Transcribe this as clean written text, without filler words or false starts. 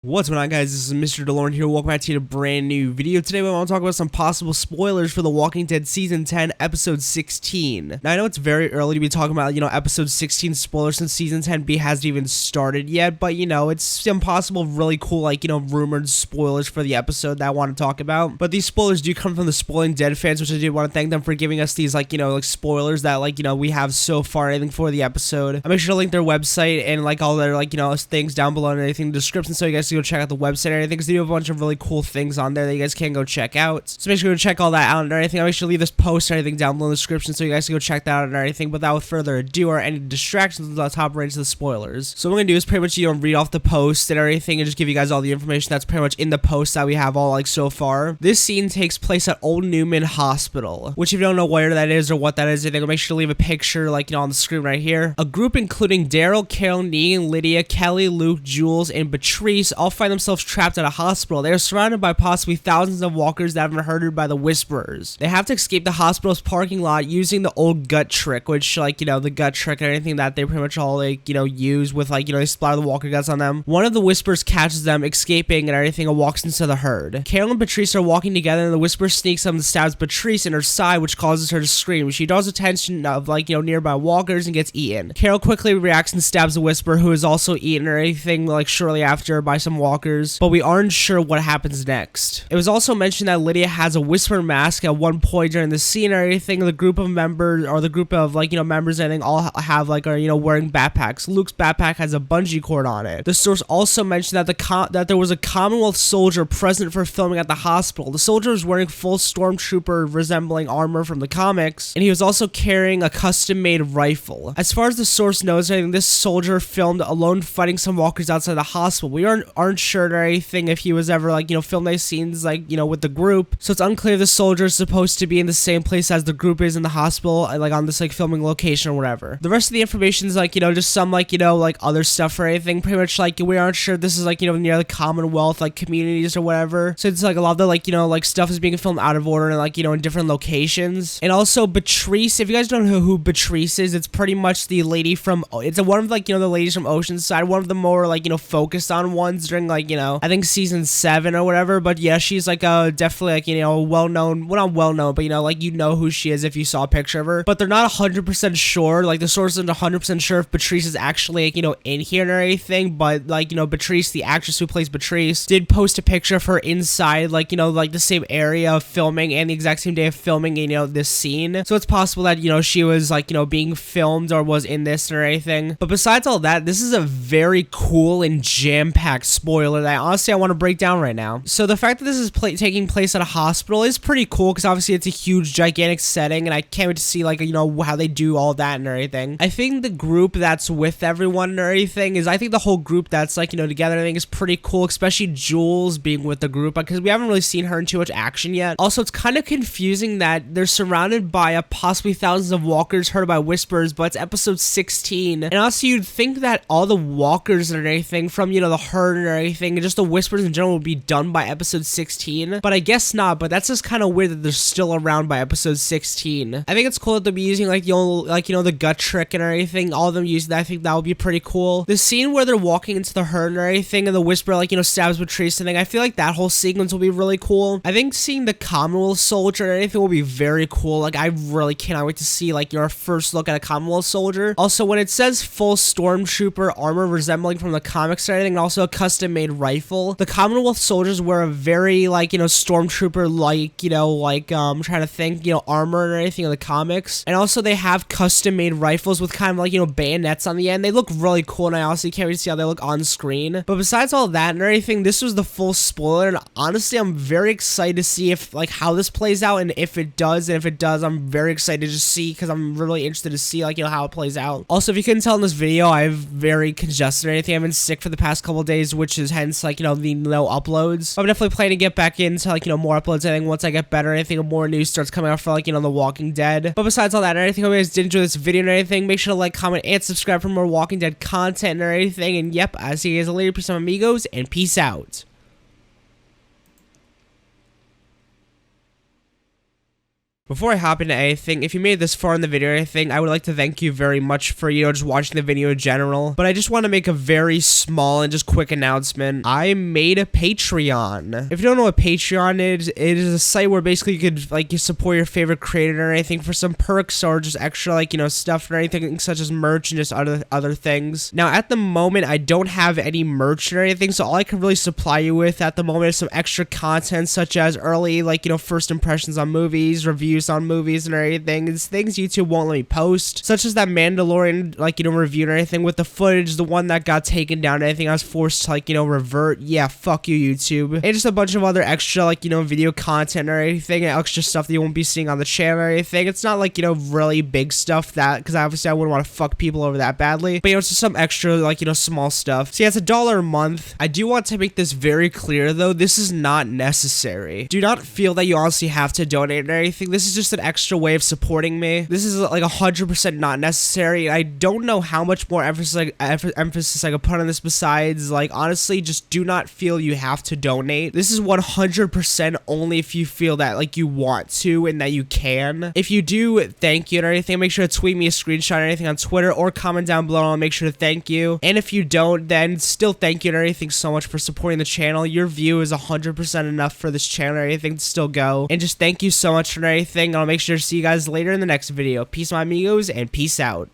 What's going on, guys? This is Mr. DeLorn here. Welcome back to a brand new video. Today we want to talk about some possible spoilers for The Walking Dead Season 10, Episode 16. Now, I know it's very early to be talking about, Episode 16 spoilers since Season 10B hasn't even started yet, but, it's some possible really cool, rumored spoilers for the episode that I want to talk about. But these spoilers do come from the Spoiling Dead fans, which I do want to thank them for giving us these, spoilers that, we have so far, I think, for the episode. I'll make sure to link their website and, all their, things down below and everything in the description so you guys to go check out the website and everything, because they do have a bunch of really cool things on there that you guys can go check out. So make sure to check all that out and everything. I'll make sure to leave this post and everything down below in the description so you guys can go check that out and everything. But without further ado or any distractions, let's hop right into the spoilers. So what I'm going to do is pretty much, read off the post and everything and just give you guys all the information that's pretty much in the post that we have all, so far. This scene takes place at Old Newman Hospital, which if you don't know where that is or what that is, I think I'll make sure to leave a picture, on the screen right here. A group including Daryl, Carol, Negan, Lydia, Kelly, Luke, Jules, and Patrice all find themselves trapped at a hospital. They are surrounded by possibly thousands of walkers that have been herded by the Whisperers. They have to escape the hospital's parking lot using the old gut trick, which, the gut trick and anything that they pretty much all, use with, they splatter the walker guts on them. One of the Whisperers catches them escaping and everything and walks into the herd. Carol and Patrice are walking together and the Whisperer sneaks up and stabs Patrice in her side, which causes her to scream. She draws attention of, nearby walkers and gets eaten. Carol quickly reacts and stabs the Whisperer, who is also eaten or anything, shortly after by some walkers, but we aren't sure what happens next. It was also mentioned that Lydia has a Whisper mask at one point during the scene or anything. The group of members, or the group of, members and everything, all have, are, wearing backpacks. Luke's backpack has a bungee cord on it. The source also mentioned that that there was a Commonwealth soldier present for filming at the hospital. The soldier was wearing full stormtrooper resembling armor from the comics, and he was also carrying a custom-made rifle. As far as the source knows, I think this soldier filmed alone fighting some walkers outside the hospital. We aren't sure or anything if he was ever, filmed those scenes, with the group. So it's unclear if the soldier is supposed to be in the same place as the group is in the hospital, on this, filming location or whatever. The rest of the information is, just some, other stuff or anything. Pretty much, we aren't sure if this is, near the Commonwealth, communities or whatever. So it's, a lot of the, stuff is being filmed out of order and, in different locations. And also, Patrice, if you guys don't know who Patrice is, it's pretty much the lady from, it's one of, the ladies from Oceanside, one of the more, focused on ones during, I think season 7 or whatever. But yeah, she's, definitely, well-known, well, not well-known, but, you know who she is if you saw a picture of her. But they're not 100% sure, the source isn't 100% sure if Patrice is actually, in here or anything, but, Patrice, the actress who plays Patrice, did post a picture of her inside, the same area of filming and the exact same day of filming, this scene. So it's possible that, she was, being filmed or was in this or anything. But besides all that, this is a very cool and jam-packed spoiler that honestly I want to break down right now. So the fact that this is taking place at a hospital is pretty cool, because obviously it's a huge, gigantic setting, and I can't wait to see, how they do all that and everything. I think the group that's with everyone or anything is, I think the whole group that's, together, I think is pretty cool, especially Jules being with the group, because we haven't really seen her in too much action yet. Also, it's kind of confusing that they're surrounded by possibly thousands of walkers herded by Whisperers, but it's episode 16, and also you'd think that all the walkers and everything from, the herd and everything, and just the Whisperers in general would be done by episode 16, but I guess not. But that's just kind of weird that they're still around by episode 16. I think it's cool that they'll be using, the gut trick and everything, all of them using that. I think that would be pretty cool. The scene where they're walking into the herd and everything, and the Whisperer, stabs Patrice and thing, I feel like that whole sequence will be really cool. I think seeing the Commonwealth soldier and anything will be very cool. I really cannot wait to see, your first look at a Commonwealth soldier. Also, when it says full stormtrooper armor resembling from the comics or anything, and also a custom-made rifle, the Commonwealth soldiers wear a very, stormtrooper, I'm trying to think, armor or anything in the comics. And also, they have custom-made rifles with kind of, bayonets on the end. They look really cool, and I honestly can't wait to see how they look on screen. But besides all that and everything, this was the full spoiler, and honestly, I'm very excited to see if, how this plays out, and if it does, I'm very excited to see, because I'm really interested to see, how it plays out. Also, if you couldn't tell in this video, I'm very congested or anything. I've been sick for the past couple days, which is hence, the no uploads. I'm definitely planning to get back into, more uploads, I think, once I get better, anything, more news starts coming out for, The Walking Dead. But besides all that and everything, hope you guys did enjoy this video and anything. Make sure to like, comment, and subscribe for more Walking Dead content or anything. And yep, I'll see you guys later. Peace out, amigos, and peace out. Before I hop into anything, if you made this far in the video or anything, I would like to thank you very much for, just watching the video in general. But I just want to make a very small and just quick announcement. I made a Patreon. If you don't know what Patreon is, it is a site where basically you could, you support your favorite creator or anything for some perks or just extra, stuff or anything such as merch and just other things. Now, at the moment, I don't have any merch or anything, so all I can really supply you with at the moment is some extra content such as early, first impressions on movies, reviews on movies and everything. It's things YouTube won't let me post, such as that Mandalorian, review or anything with the footage, the one that got taken down and anything. I was forced to, revert. Yeah, fuck you, YouTube. And just a bunch of other extra, video content or anything, and extra stuff that you won't be seeing on the channel or anything. It's not, really big stuff because obviously I wouldn't want to fuck people over that badly. But, it's just some extra, small stuff. So, yeah, it's $1 a month. I do want to make this very clear, though. This is not necessary. Do not feel that you honestly have to donate or anything. This is just an extra way of supporting me. This is 100% not necessary. I don't know how much more emphasis I could put on this besides honestly, just do not feel you have to donate. This is 100% only if you feel that you want to and that you can. If you do, thank you and everything. Make sure to tweet me a screenshot or anything on Twitter or comment down below and I'll make sure to thank you. And if you don't, then still thank you and everything so much for supporting the channel. Your view is 100% enough for this channel or anything to still go. And just thank you so much for everything. I'll make sure to see you guys later in the next video. Peace, my amigos, and peace out.